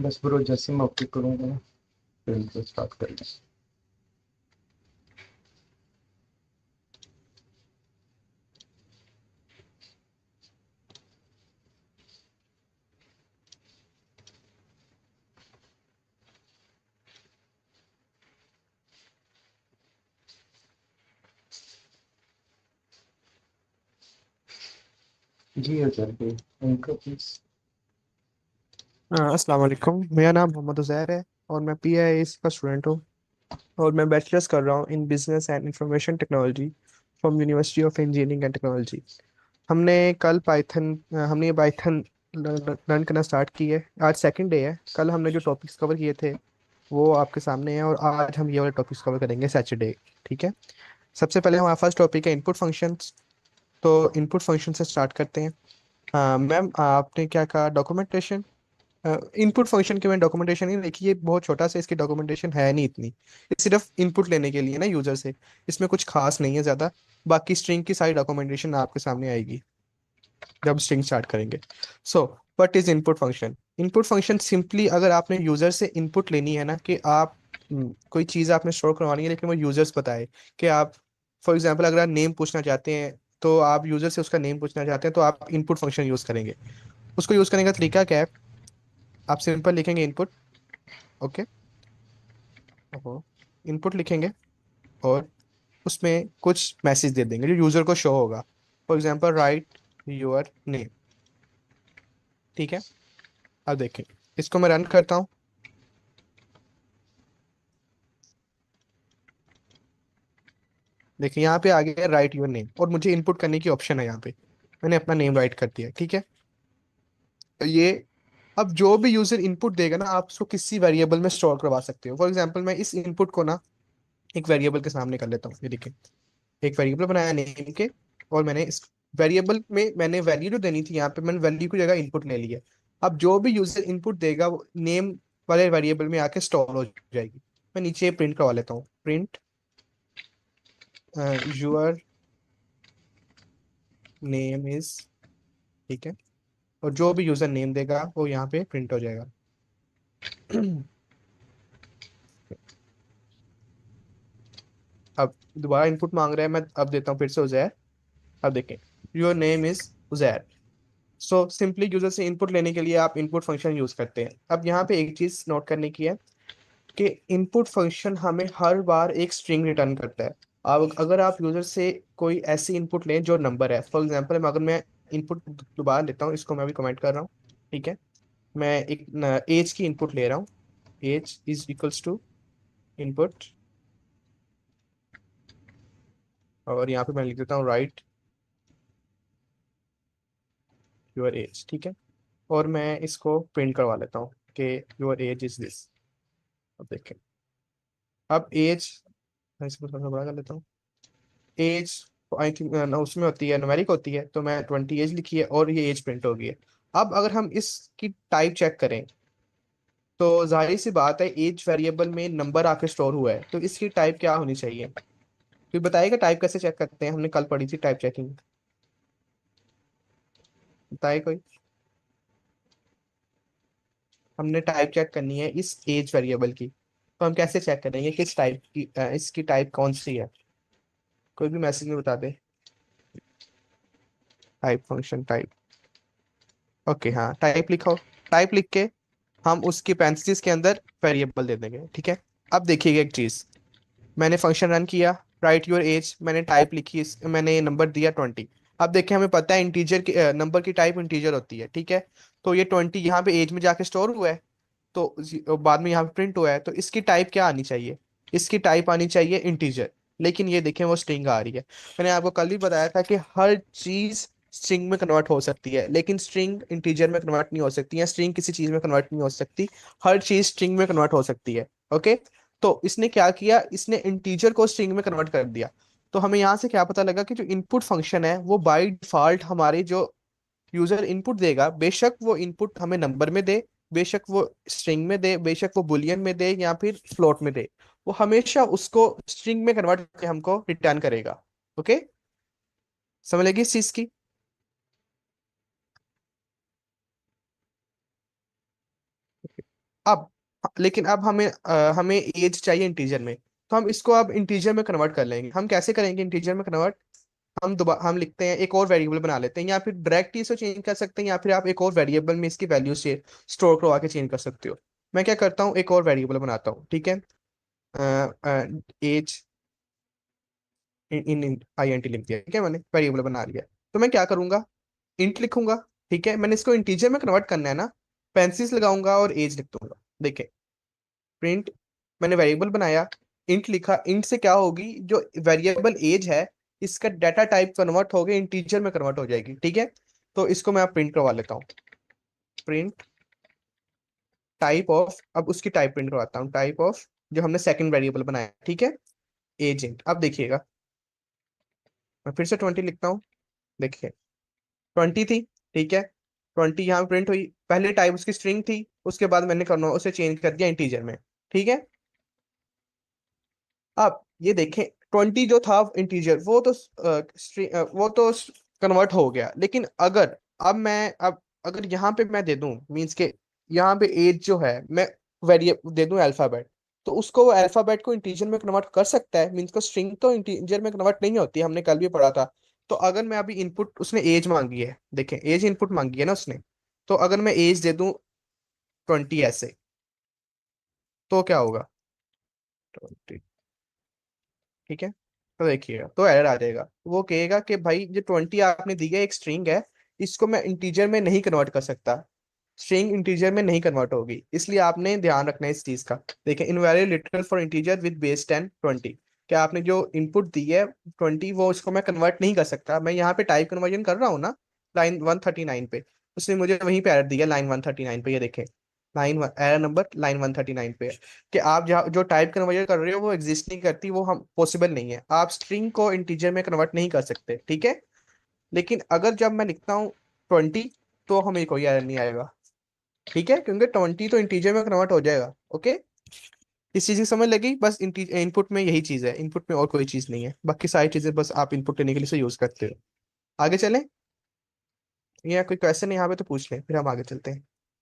बस ब्रो, जैसे मैं ओके करूँगा ना फिर तो स्टार्ट करेंगे। जी अजहर भाई, उनका प्लीज। अस्सलाम वालेकुम। मेरा नाम मोहम्मद उज़ैर है और मैं PIIS का स्टूडेंट हूँ। और मैं बैचलर्स कर रहा हूँ in business and information technology from university of engineering and technology. हमने ये पाइथन लर्न करना स्टार्ट की है। आज सेकंड डे है। कल हमने जो टॉपिक्स कवर किए थे वो आपके सामने हैं और आज हम ये वाले टॉपिक्स कवर करेंगे सैटरडे। ठीक है। सबसे पहले हमारा फर्स्ट टॉपिक है इनपुट फंक्शंस। तो इनपुट फंक्शन से स्टार्ट करते हैं। मैम, आपने क्या कहा? डॉक्यूमेंटेशन। इनपुट फंक्शन के में डॉक्यूमेंटेशन ही देखिए, ये बहुत छोटा सा, इसकी डॉक्यूमेंटेशन है नहीं इतनी। ये सिर्फ इनपुट लेने के लिए ना यूजर से। इसमें कुछ खास नहीं है ज्यादा। बाकी स्ट्रिंग की सारी डॉक्यूमेंटेशन आपके सामने आएगी जब स्ट्रिंग स्टार्ट करेंगे। So what is input function? Input function simply, अगर आपने यूजर से इनपुट लेनी है ना कि आप कोई चीज आपने स्टोर करवानी है लेकिन वो यूजर्स बताए कि आप, फॉर एग्जांपल अगर आप नेम पूछना चाहते हैं, तो आप यूजर से उसका नेम पूछना चाहते हैं तो आप इनपुट फंक्शन यूज करेंगे। उसको यूज करने का तरीका क्या है? आप सिंपल लिखेंगे इनपुट। ओके। इनपुट लिखेंगे और उसमें कुछ मैसेज दे देंगे जो यूजर को शो होगा। For example, right your name. ठीक है। अब देखें, इसको मैं रन करता हूँ। देखिए यहाँ पे आ गया राइट योर नेम और मुझे इनपुट करने की ऑप्शन है यहाँ पे। मैंने अपना नेम राइट कर दिया। ठीक है। तो ये, अब जो भी यूजर इनपुट देगा ना, आप उसको किसी वेरिएबल में स्टोर करवा सकते हो। फॉर एग्जाम्पल, मैं इस इनपुट को ना एक वेरिएबल के सामने कर लेता हूँ। ये देखिए, एक वेरिएबल बनाया नेम के, और मैंने इस वेरिएबल में मैंने वैल्यू जो देनी थी यहाँ पे मैंने वैल्यू की जगह इनपुट ले लिया। अब जो भी यूजर इनपुट देगा वो नेम वाले वेरिएबल में आके स्टोर हो जाएगी। मैं नीचे प्रिंट करवा लेता हूँ, प्रिंट यूर नेम इज। ठीक है। और जो भी यूजर नेम देगा वो यहाँ पे प्रिंट हो जाएगा। अब दोबारा इनपुट मांग रहा है, मैं अब देता हूँ फिर से उजैर। अब देखें, your name is Uzair. So simply user से इनपुट लेने के लिए आप इनपुट फंक्शन यूज करते हैं। अब यहाँ पे एक चीज नोट करने की है कि इनपुट फंक्शन हमें हर बार एक स्ट्रिंग रिटर्न करता है। अब अगर आप यूजर से कोई ऐसी इनपुट लें जो नंबर है, फॉर एग्जांपल अगर मैं इनपुट दोबारा लेता हूँ, इसको मैं भी कमेंट कर रहा हूँ। ठीक है। मैं एक एज की इनपुट ले रहा हूँ। Age is equals to input, और यहाँ पे मैं लिख देता हूँ राइट योर एज। ठीक है। और मैं इसको प्रिंट करवा लेता हूँ कि योर एज इज दिस। अब देखें, अब एज, मैं इसको थोड़ा सा बड़ा कर लेता हूँ। एज आई थिंक उसमें होती है, न्यूमेरिक होती है, तो मैं 20 एज लिखी है और ये एज प्रिंट हो गई है। अब अगर हम इसकी टाइप चेक करें तो जाहिर सी बात है, एज वेरिएबल में नंबर आके स्टोर हुआ है तो इसकी टाइप क्या होनी चाहिए? कोई बताएगा टाइप कैसे चेक करते हैं? हमने कल पढ़ी थी टाइप चेकिंग। बताए कोई? हमने टाइप चेक करनी है इस एज वेरिएबल की, तो हम कैसे चेक करेंगे किस टाइप की, इसकी टाइप कौन सी है? कोई भी मैसेज में बता दे। Type function type. ओके, हाँ, टाइप लिखो। टाइप लिख के हम उसकी पैरेंथेसिस के अंदर वेरिएबल दे देंगे। ठीक है। अब देखिएगा एक चीज, मैंने फंक्शन रन किया, राइट योर एज, मैंने टाइप लिखी, मैंने नंबर दिया 20। अब देखिए, हमें पता है इंटीजर की नंबर की टाइप इंटीजर होती है। ठीक है। तो ये 20 यहाँ पे एज में जाके स्टोर हुआ है, तो बाद में यहाँ पे प्रिंट हुआ है, तो इसकी टाइप क्या आनी चाहिए? इसकी टाइप आनी चाहिए इंटीजर। लेकिन ये देखें, वो स्ट्रिंग आ रही है। मैंने आपको कल भी बताया था कि हर चीज स्ट्रिंग में कन्वर्ट हो सकती है लेकिन स्ट्रिंग इंटीजर में कन्वर्ट नहीं हो सकती, या स्ट्रिंग किसी चीज में कन्वर्ट नहीं हो सकती। हर चीज स्ट्रिंग में कन्वर्ट हो सकती है। ओके। तो इसने क्या किया, इसने इंटीजर को स्ट्रिंग में कन्वर्ट कर दिया। तो हमें यहाँ से क्या पता लगा कि जो इनपुट फंक्शन है वो बाय डिफॉल्ट हमारे जो यूजर इनपुट देगा, बेशक वो इनपुट हमें नंबर में दे, बेशक वो स्ट्रिंग में दे, बेशक वो बुलियन में दे या फिर फ्लोट में दे, वो हमेशा उसको स्ट्रिंग में कन्वर्ट करके हमको रिटर्न करेगा। ओके। समझ लगी इस चीज की? अब लेकिन अब हमें एज चाहिए इंटीजर में, तो हम इसको अब इंटीजर में कन्वर्ट कर लेंगे। हम कैसे करेंगे इंटीजर में कन्वर्ट? हम लिखते हैं, एक और वेरिएबल बना लेते हैं, या फिर डायरेक्ट इसको चेंज कर सकते हैं, या फिर आप एक और वेरिएबल में इसकी वैल्यू से स्टोर करवा के चेंज कर सकते हो। मैं क्या करता हूँ, एक और वेरिएबल बनाता हूँ, ठीक है। Age in I N T लिख दिया, ठीक है, मैंने वेरिएबल बना लिया। तो मैं क्या करूंगा, इंट लिखूंगा, ठीक है। मैंने इसको इंटीजर में कन्वर्ट करना है ना, पेंसिल्स लगाऊंगा और एज लिख दूंगा। देखें, प्रिंट, मैंने वेरिएबल बनाया, इंट लिखा, इंट से क्या होगी, जो वेरिएबल एज है इसका डाटा टाइप कन्वर्ट हो गया, इंटीजर में कन्वर्ट हो जाएगी, ठीक है। तो इसको मैं प्रिंट करवा लेता हूँ, प्रिंट टाइप ऑफ, अब उसकी टाइप प्रिंट करवाता हूँ, टाइप ऑफ जो हमने सेकंड वेरिएबल बनाया, ठीक है, एज इंट। अब देखिएगा, मैं फिर से 20 लिखता हूँ, देखिए 20 थी, ठीक है, 20 यहाँ प्रिंट हुई, पहले टाइप उसकी स्ट्रिंग थी, उसके बाद मैंने करना उसे चेंज कर दिया इंटीजर में, ठीक है। अब ये देखें, 20 जो था इंटीजर वो तो कन्वर्ट हो गया, लेकिन अगर अब मैं अब अगर यहाँ पे मैं दे दूं, मीन्स के यहाँ पे एज जो है मैं वेरिएबल दे दूं अल्फाबेट, तो उसको वो अल्फाबेट को इंटीजर में कन्वर्ट कर सकता है। मीन्स को स्ट्रिंग तो इंटीजर में कन्वर्ट नहीं होती, हमने कल भी पढ़ा था। तो अगर मैं अभी इनपुट, उसने एज मांगी है, देखें एज इनपुट मांगी है ना उसने, तो अगर मैं एज दे दूं 20 ऐसे, तो क्या होगा, 20, ठीक है। तो देखिएगा, तो एरर आ जाएगा, वो कहेगा कि भाई जो 20 आपने दी है एक स्ट्रिंग है, इसको मैं इंटीजर में नहीं कन्वर्ट कर सकता, स्ट्रिंग इंटीजर में नहीं कन्वर्ट होगी, इसलिए आपने ध्यान रखना है इस चीज का। देखिए, invalid literal for integer with base 10 20, क्या आपने जो इनपुट दी है 20, वो इसको मैं कन्वर्ट नहीं कर सकता। मैं यहाँ पे टाइप कन्वर्जन कर रहा हूँ ना, लाइन 139 पे, उसने मुझे वहीं पे एरर दिया, लाइन 139 पे, ये देखें, एरर नंबर लाइन 139 पे है, कि आप जहाँ जो टाइप कन्वर्जन कर रहे हो वो एग्जिस्ट नहीं करती, वो हम पॉसिबल नहीं है, आप स्ट्रिंग को इंटीजर में कन्वर्ट नहीं कर सकते, ठीक है। लेकिन अगर जब मैं लिखता हूँ 20, तो हमें कोई एरर नहीं आएगा, ठीक है, क्योंकि 20 तो इंटीजर में कन्वर्ट हो जाएगा, ओके। इस चीज की समझ लगी, बस इनपुट में यही चीज है, इनपुट में और कोई चीज नहीं है, बाकी सारी चीजें बस आप इनपुट लेने के लिए यूज करते हो। आगे चलें, या कोई क्वेश्चन यहाँ पे तो पूछ लें, फिर हम आगे चलते हैं।